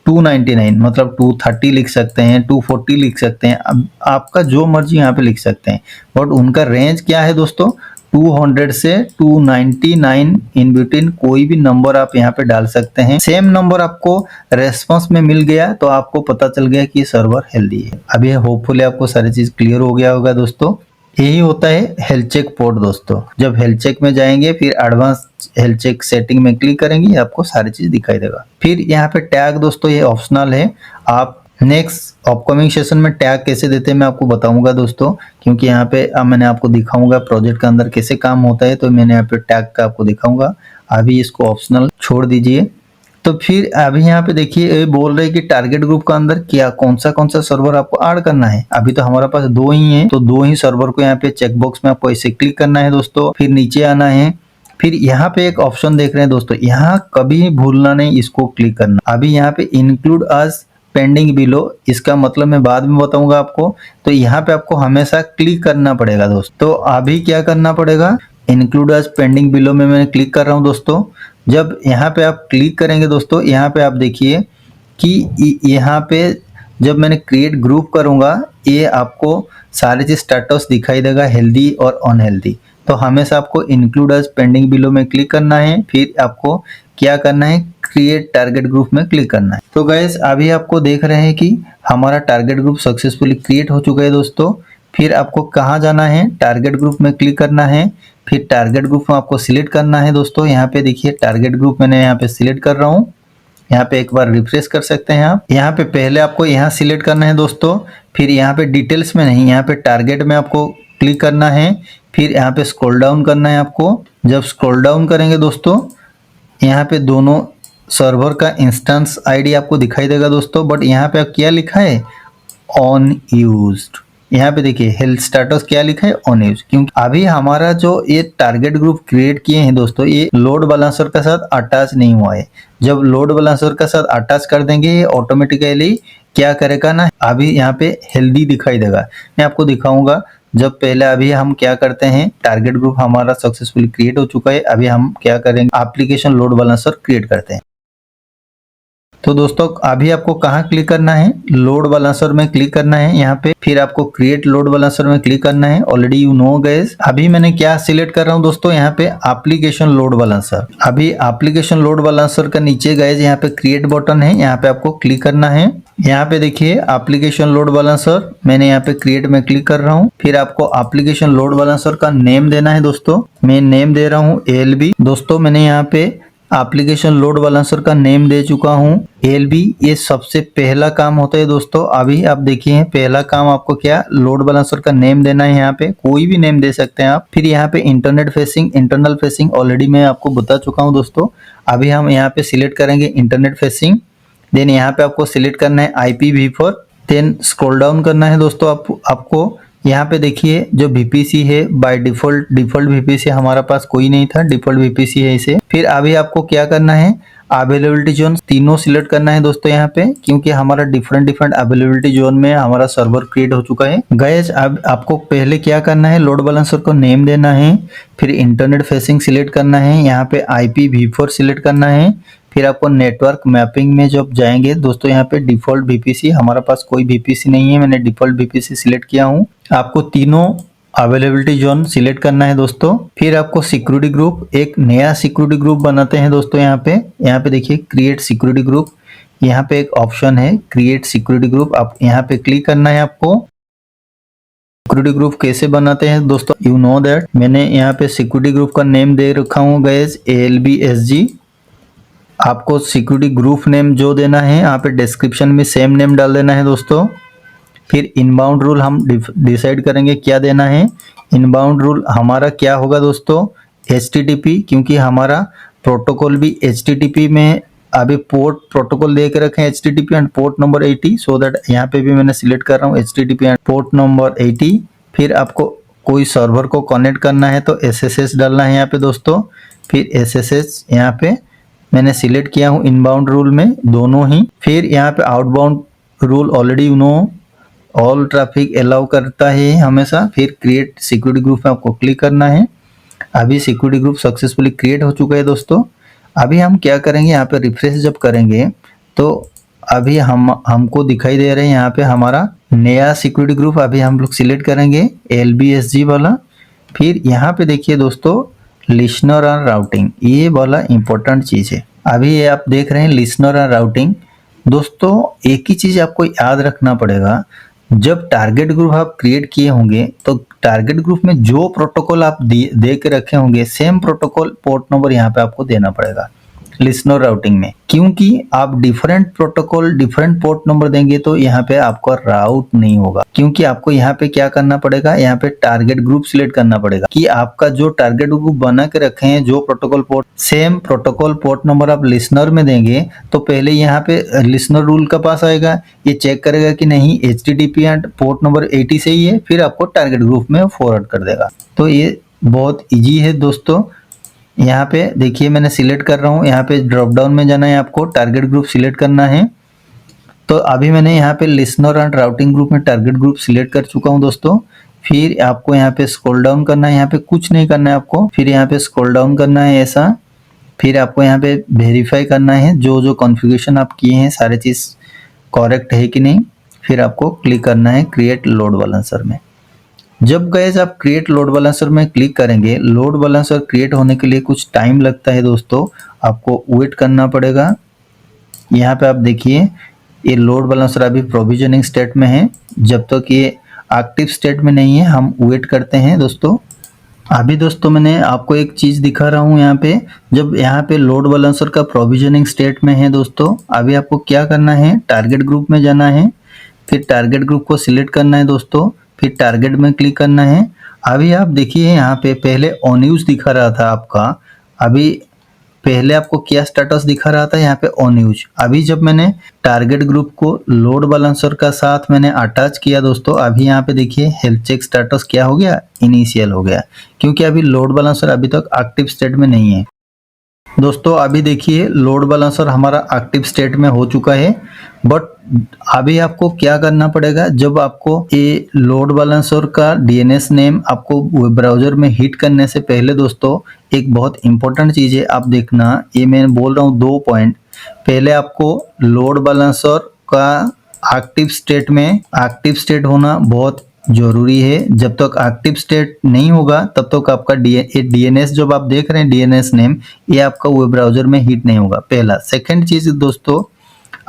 299 मतलब 230 लिख सकते हैं, 240 लिख सकते हैं, अब आपका जो मर्जी यहाँ पे लिख सकते हैं, बट उनका रेंज क्या है दोस्तों, 200 से 299 इन बिटवीन कोई भी नंबर आप यहाँ पे डाल सकते हैं। सेम नंबर आपको रेस्पॉन्स में मिल गया तो आपको पता चल गया कि सर्वर हेल्दी है। अभी होपफुली आपको सारी चीज क्लियर हो गया होगा दोस्तों। यही होता है हेल्थ चेक पोर्ट दोस्तों। जब हेल्थ चेक में जाएंगे फिर एडवांस हेल्थ चेक सेटिंग में क्लिक करेंगे, आपको सारी चीज दिखाई देगा। फिर यहाँ पे टैग दोस्तों ये ऑप्शनल है, आप नेक्स्ट अपकमिंग सेशन में टैग कैसे देते हैं मैं आपको बताऊंगा दोस्तों, क्योंकि यहाँ पे मैंने आपको दिखाऊंगा प्रोजेक्ट के अंदर कैसे काम होता है, तो मैंने यहाँ पे टैग का आपको दिखाऊंगा। अभी इसको ऑप्शनल छोड़ दीजिए। तो फिर अभी यहाँ पे देखिए बोल रहे हैं कि टारगेट ग्रुप के अंदर क्या कौन सा सर्वर आपको ऐड करना है। अभी तो हमारे पास 2 ही है, तो 2 ही सर्वर को यहाँ पे चेकबॉक्स में आपको ऐसे क्लिक करना है दोस्तों। फिर नीचे आना है, फिर यहाँ पे एक ऑप्शन देख रहे हैं दोस्तों, यहाँ कभी भूलना नहीं, इसको क्लिक करना। अभी यहाँ पे इंक्लूड अस पेंडिंग बिलो, इसका मतलब मैं बाद में बताऊंगा आपको। तो यहाँ पे आपको हमेशा क्लिक करना पड़ेगा दोस्तों। तो अभी क्या करना पड़ेगा, इंक्लूड अस पेंडिंग बिलो में मैं क्लिक कर रहा हूँ दोस्तों। जब यहाँ पे आप क्लिक करेंगे दोस्तों, यहाँ पे आप देखिए कि यहाँ पे जब मैंने क्रिएट ग्रुप करूँगा, ये आपको सारे चीज स्टेटस दिखाई देगा, हेल्दी और अनहेल्दी। तो हमेशा आपको इंक्लूड अस पेंडिंग बिलो में क्लिक करना है, फिर आपको क्या करना है, क्रिएट टारगेट ग्रुप में क्लिक करना है। तो गाइस अभी आपको देख रहे हैं कि हमारा टारगेट ग्रुप सक्सेसफुली क्रिएट हो चुका है दोस्तों। फिर आपको कहाँ जाना है, टारगेट ग्रुप में क्लिक करना है। फिर टारगेट ग्रुप में आपको सिलेक्ट करना है दोस्तों। यहाँ पे देखिए टारगेट ग्रुप मैंने यहाँ पे सिलेक्ट कर रहा हूँ। यहाँ पे एक बार रिफ्रेश कर सकते हैं आप। यहाँ पे पहले आपको यहाँ सिलेक्ट करना है दोस्तों, फिर यहाँ पे डिटेल्स में नहीं, यहाँ पे टारगेट में आपको क्लिक करना है। फिर यहाँ पे स्क्रॉल डाउन करना है आपको। जब स्क्रॉल डाउन करेंगे दोस्तों, यहाँ पे दोनों सर्वर का इंस्टेंस आईडी आपको दिखाई देगा दोस्तों, बट यहाँ पे क्या लिखा है, ऑन यूज्ड। यहाँ पे देखिए हेल्थ स्टेटस क्या लिखा है, ऑन यूज, क्योंकि अभी हमारा जो ये टारगेट ग्रुप क्रिएट किए हैं दोस्तों, ये लोड बैलेंसर के साथ अटैच नहीं हुआ है। जब लोड बैलेंसर के साथ अटैच कर देंगे, ये ऑटोमेटिकली क्या करेगा ना, अभी यहाँ पे हेल्दी दिखाई देगा। मैं आपको दिखाऊंगा। जब पहले अभी हम क्या करते हैं, टारगेट ग्रुप हमारा सक्सेसफुली क्रिएट हो चुका है। अभी हम क्या करेंगे, एप्लीकेशन लोड बैलेंसर क्रिएट करते हैं। तो दोस्तों अभी आपको कहाँ क्लिक करना है, लोड बैलेंसर में क्लिक करना है यहाँ पे। फिर आपको क्रिएट लोड बैलेंसर में क्लिक करना है। ऑलरेडी यू नो गाइस, अभी मैंने क्या सिलेक्ट कर रहा हूँ दोस्तों, यहाँ पे एप्लीकेशन लोड बैलेंसर। अभी एप्लीकेशन लोड बैलेंसर का नीचे गाइस यहाँ पे क्रिएट बटन है, यहाँ पे आपको क्लिक करना है। यहाँ पे देखिए एप्लीकेशन लोड बैलेंसर, मैंने यहाँ पे क्रिएट में क्लिक कर रहा हूँ। फिर आपको एप्लीकेशन लोड बैलेंसर का नेम देना है दोस्तों। मैं नेम दे रहा हूँ ALB। दोस्तों मैंने यहाँ पे एप्लीकेशन लोड बैलेंसर का नेम दे चुका हूँ ALB। ये सबसे पहला काम होता है दोस्तों। अभी आप देखिए पहला काम आपको क्या, लोड बैलेंसर का नेम देना है। यहाँ पे कोई भी नेम दे सकते हैं आप। फिर यहाँ पे internet facing, internal facing already मैं आपको बता चुका हूँ दोस्तों। अभी हम यहाँ पे सिलेक्ट करेंगे इंटरनेट फेसिंग। देन यहाँ पे आपको सिलेक्ट करना है IPv4। देन स्क्रॉल डाउन करना है दोस्तों। आपको यहाँ पे देखिए जो VPC है, बाय डिफॉल्ट VPC हमारा पास कोई नहीं था, डिफॉल्ट VPC है इसे। फिर अभी आपको क्या करना है, अवेलेबिलिटी जोन तीनों सिलेक्ट करना है दोस्तों यहाँ पे, क्योंकि हमारा डिफरेंट अवेलेबिलिटी जोन में हमारा सर्वर क्रिएट हो चुका है। गाइस अब आपको पहले क्या करना है, लोड बैलेंसर को नेम देना है। फिर इंटरनेट फेसिंग सिलेक्ट करना है, यहाँ पे IPv4 सिलेक्ट करना है। फिर आपको नेटवर्क मैपिंग में जब जाएंगे दोस्तों, यहाँ पे डिफॉल्ट VPC, हमारा पास कोई VPC नहीं है, मैंने डिफॉल्ट VPC सिलेक्ट किया हूँ। आपको तीनों अवेलेबिलिटी जोन सिलेक्ट करना है दोस्तों। फिर आपको सिक्योरिटी ग्रुप, एक नया सिक्योरिटी ग्रुप बनाते हैं दोस्तों। यहाँ पे देखिए क्रिएट सिक्योरिटी ग्रुप, यहाँ पे एक ऑप्शन है क्रिएट सिक्योरिटी ग्रुप, आप यहाँ पे क्लिक करना है। आपको सिक्योरिटी ग्रुप कैसे बनाते हैं दोस्तों, यू नो दैट। मैंने यहाँ पे सिक्योरिटी ग्रुप का नेम दे रखा हूँ गाइस, ALBSG। आपको सिक्योरिटी ग्रुप नेम जो देना है, यहाँ पे डिस्क्रिप्शन में सेम नेम डाल देना है दोस्तों। फिर इनबाउंड रूल हम डिसाइड करेंगे क्या देना है। इनबाउंड रूल हमारा क्या होगा दोस्तों, HTTP, क्योंकि हमारा प्रोटोकॉल भी HTTP में अभी पोर्ट प्रोटोकॉल दे के रखे हैं, HTTP and port number 80, so that यहाँ पे भी मैंने सिलेक्ट कर रहा हूँ HTTP एंड पोर्ट नंबर 80। फिर आपको कोई सर्वर को कनेक्ट करना है तो SSH डालना है यहाँ पे दोस्तों। फिर SSH यहाँ पे मैंने सिलेक्ट किया हूँ इनबाउंड रूल में दोनों ही। फिर यहाँ पे outbound rule already you no, all traffic allow करता है हमेशा। फिर क्रिएट सिक्योरिटी ग्रुप में आपको क्लिक करना है। अभी सिक्योरिटी ग्रुप सक्सेसफुली क्रिएट हो चुका है दोस्तों। अभी हम क्या करेंगे, यहाँ पे रिफ्रेश जब करेंगे तो अभी हमको दिखाई दे रहे हैं यहाँ पे हमारा नया सिक्योरिटी ग्रुप। अभी हम लोग सिलेक्ट करेंगे LBSG वाला। फिर यहाँ पे देखिए दोस्तों लिसनर और राउटिंग, ये वाला इंपॉर्टेंट चीज है। अभी ये आप देख रहे हैं लिसनर और राउटिंग। दोस्तों एक ही चीज आपको याद रखना पड़ेगा, जब टारगेट ग्रुप आप क्रिएट किए होंगे तो टारगेट ग्रुप में जो प्रोटोकॉल आप दे के रखे होंगे, सेम प्रोटोकॉल पोर्ट नंबर यहाँ पे आपको देना पड़ेगा लिसनर राउटिंग में। क्योंकि आप different protocol different port number देंगे तो यहाँ पे आपका राउट नहीं होगा। क्योंकि आपको यहाँ पे क्या करना पड़ेगा, यहाँ पे टारगेट ग्रुप सिलेक्ट करना पड़ेगा कि आपका जो टारगेट ग्रुप बना के रखे हैं, जो protocol port, same protocol port number आप लिसनर में देंगे तो पहले यहाँ पे लिसनर रूल का पास आएगा, ये चेक करेगा कि नहीं HTTP एंड पोर्ट नंबर 80 से ही है, फिर आपको टारगेट ग्रुप में फॉरवर्ड कर देगा। तो ये बहुत ईजी है दोस्तों। यहाँ पे देखिए मैंने सिलेक्ट कर रहा हूँ, यहाँ पे ड्रॉप डाउन में जाना है, आपको टारगेट ग्रुप सिलेक्ट करना है। तो अभी मैंने यहाँ पे लिसनर एंड राउटिंग ग्रुप में टारगेट ग्रुप सिलेक्ट कर चुका हूँ दोस्तों। फिर आपको यहाँ पे स्क्रॉल डाउन करना है, यहाँ पे कुछ नहीं करना है आपको। फिर यहाँ पे स्क्रॉल डाउन करना है ऐसा। फिर आपको यहाँ पे वेरीफाई करना है जो कॉन्फ़िगरेशन आप किए हैं सारे चीज़ करेक्ट है कि नहीं। फिर आपको क्लिक करना है क्रिएट लोड बैलेंसर में। जब गाइस आप क्रिएट लोड बैलेंसर में क्लिक करेंगे, लोड बैलेंसर क्रिएट होने के लिए कुछ टाइम लगता है दोस्तों, आपको वेट करना पड़ेगा। यहाँ पे आप देखिए ये लोड बैलेंसर अभी प्रोविजनिंग स्टेट में है। जब तक ये एक्टिव स्टेट में नहीं है, हम वेट करते हैं दोस्तों। अभी दोस्तों मैंने आपको एक चीज दिखा रहा हूँ यहाँ पे, जब यहाँ पे लोड बैलेंसर का प्रोविजनिंग स्टेट में है दोस्तों, अभी आपको क्या करना है, टारगेट ग्रुप में जाना है, फिर टारगेट ग्रुप को सिलेक्ट करना है दोस्तों, फिर टारगेट में क्लिक करना है। अभी आप देखिए यहाँ पे पहले ऑन यूज दिखा रहा था आपका, अभी पहले आपको क्या स्टेटस दिखा रहा था यहाँ पे ऑन यूज। अभी जब मैंने टारगेट ग्रुप को लोड बैलेंसर का साथ मैंने अटैच किया दोस्तों, अभी यहाँ पे देखिए हेल्थ चेक स्टेटस क्या हो गया, इनिशियल हो गया, क्योंकि अभी लोड बैलेंसर अभी तक एक्टिव स्टेट में नहीं है दोस्तों। अभी देखिए लोड बैलेंसर हमारा एक्टिव स्टेट में हो चुका है, बट अभी आपको क्या करना पड़ेगा, जब आपको ये लोड बैलेंसर का डीएनएस नेम आपको वेब ब्राउजर में हिट करने से पहले दोस्तों एक बहुत इंपॉर्टेंट चीज है, आप देखना, ये मैं बोल रहा हूँ 2 पॉइंट। पहले आपको लोड बैलेंसर का एक्टिव स्टेट होना बहुत जरूरी है। जब तक एक्टिव स्टेट नहीं होगा तब तक आपका डीएनएस जब आप देख रहे हैं डीएनएस नेम, ये आपका वेब ब्राउजर में हिट नहीं होगा, पहला। सेकंड चीज दोस्तों,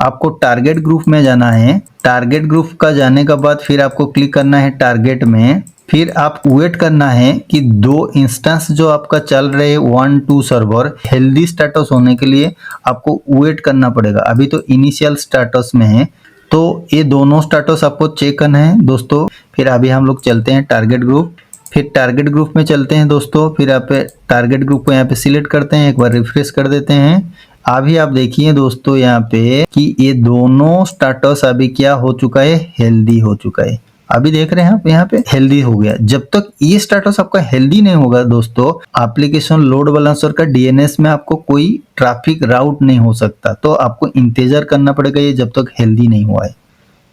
आपको टारगेट ग्रुप में जाना है, टारगेट ग्रुप का जाने के बाद फिर आपको क्लिक करना है टारगेट में, फिर आप वेट करना है कि 2 इंस्टेंस जो आपका चल रहे 1 2 सर्वर हेल्दी स्टेटस होने के लिए आपको वेट करना पड़ेगा। अभी तो इनिशियल स्टेटस में है, तो ये दोनों स्टेटस आपको चेक करना है दोस्तों। फिर अभी हम लोग चलते हैं टारगेट ग्रुप, फिर टारगेट ग्रुप में चलते हैं दोस्तों, फिर आप टारगेट ग्रुप को यहाँ पे सिलेक्ट करते हैं, एक बार रिफ्रेश कर देते हैं। अभी आप देखिए दोस्तों यहाँ पे कि ये दोनों स्टेटस अभी क्या हो चुका है, हेल्दी हो चुका है। अभी देख रहे हैं आप यहाँ पे हेल्दी हो गया। जब तक ये स्टेटस आपका हेल्दी नहीं होगा दोस्तों, एप्लीकेशन लोड बैलेंसर का डीएनएस में आपको कोई ट्रैफिक राउट नहीं हो सकता, तो आपको इंतजार करना पड़ेगा ये जब तक हेल्दी नहीं हुआ है।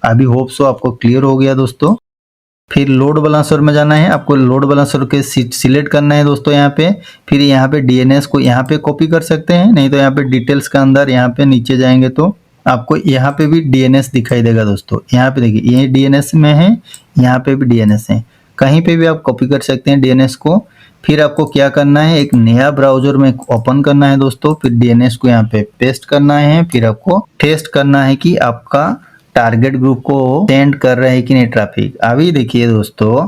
अभी होप सो आपको क्लियर हो गया दोस्तों। फिर लोड बैलेंसर में जाना है, आपको लोड बैलेंसर के सिलेक्ट करना है दोस्तों यहाँ पे, फिर यहाँ पे डीएनएस को यहाँ पे कॉपी कर सकते हैं, नहीं तो यहाँ पे डिटेल्स का अंदर यहाँ पे नीचे जाएंगे तो आपको यहाँ पे भी डीएनएस दिखाई देगा दोस्तों। यहाँ पे देखिए ये डीएनएस में है, यहाँ पे भी डीएनएस है, कहीं पे भी आप कॉपी कर सकते हैं डीएनएस को। फिर आपको क्या करना है, एक नया ब्राउजर में ओपन करना है दोस्तों, फिर डीएनएस को यहाँ पे पेस्ट करना है, फिर आपको टेस्ट करना है कि आपका टारगेट ग्रुप को सेंड कर रहे हैं कि नहीं ट्रैफिक। अभी देखिए दोस्तों,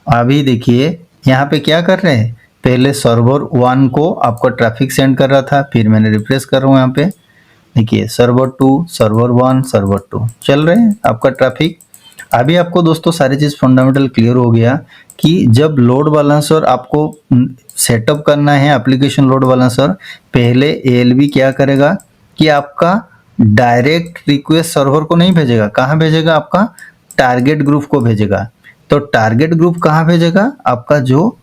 अभी देखिए यहाँ पे क्या कर रहे हैं, पहले सर्वर 1 को आपको ट्रैफिक सेंड कर रहा था, फिर मैंने रिफ्रेश कर रहा हूँ, यहाँ पे देखिए सर्वर 2 सर्वर 1 सर्वर 2 चल रहे हैं आपका ट्रैफिक। अभी आपको दोस्तों सारी चीज फंडामेंटल क्लियर हो गया कि जब लोड बैलेंसर आपको सेटअप करना है, एप्लीकेशन लोड बैलेंसर, पहले एएलबी क्या करेगा कि आपका डायरेक्ट रिक्वेस्ट सर्वर को नहीं भेजेगा, कहाँ भेजेगा, आपका टारगेट ग्रुप को भेजेगा। तो टारगेट ग्रुप कहाँ भेजेगा, आपका जो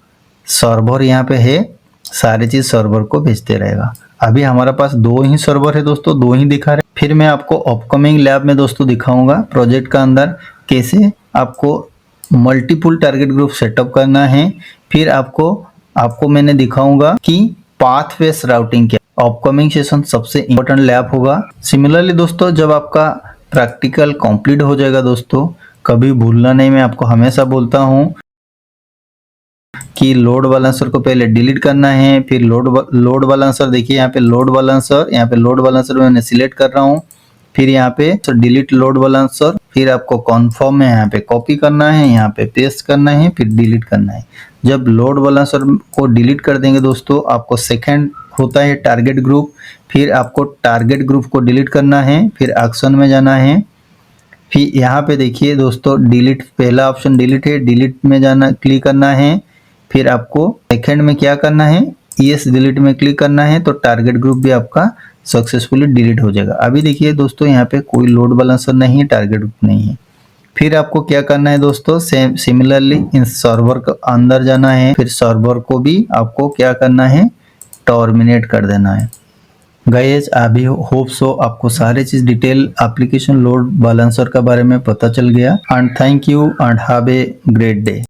सर्वर यहाँ पे है, सारी चीज सर्वर को भेजते रहेगा। अभी हमारे पास 2 ही सर्वर है दोस्तों, 2 ही दिखा रहे। फिर मैं आपको अपकमिंग लैब में दोस्तों दिखाऊंगा प्रोजेक्ट का अंदर कैसे आपको मल्टीपल टारगेट ग्रुप सेटअप करना है। फिर आपको मैंने दिखाऊंगा कि पाथ बेस्ड राउटिंग क्या, अपकमिंग सेशन सबसे इंपॉर्टेंट लैब होगा। सिमिलरली दोस्तों, जब आपका प्रैक्टिकल कंप्लीट हो जाएगा दोस्तों, कभी भूलना नहीं, मैं आपको हमेशा बोलता हूँ कि लोड बैलेंसर को पहले डिलीट करना है, फिर लोड बैलेंसर देखिए यहाँ पे लोड बैलेंसर मैंने सिलेक्ट कर रहा हूँ, फिर यहाँ पे डिलीट लोड बैलेंसर, फिर आपको कॉन्फर्म में यहाँ पे कॉपी करना है, यहाँ पे पेस्ट करना है, फिर डिलीट करना है। जब लोड बैलेंसर को डिलीट कर देंगे दोस्तों, आपको सेकंड होता है टारगेट ग्रुप, फिर आपको टारगेट ग्रुप को डिलीट करना है, फिर एक्शन में जाना है, फिर यहाँ पे देखिए दोस्तों डिलीट, पहला ऑप्शन डिलीट है, डिलीट में जाना क्लिक करना है, फिर आपको सेकंड में क्या करना है, यस डिलीट में क्लिक करना है, तो टारगेट ग्रुप भी आपका सक्सेसफुली डिलीट हो जाएगा। अभी देखिए दोस्तों यहाँ पे कोई लोड बैलेंसर नहीं है, टारगेट ग्रुप नहीं है। फिर आपको क्या करना है दोस्तों, सेम सिमिलरली इन सर्वर के अंदर जाना है, फिर सर्वर को भी आपको क्या करना है, टर्मिनेट कर देना है। गाइस अभी होप सो आपको सारे चीज डिटेल एप्लीकेशन लोड बैलेंसर के बारे में पता चल गया। And thank you and have a great day.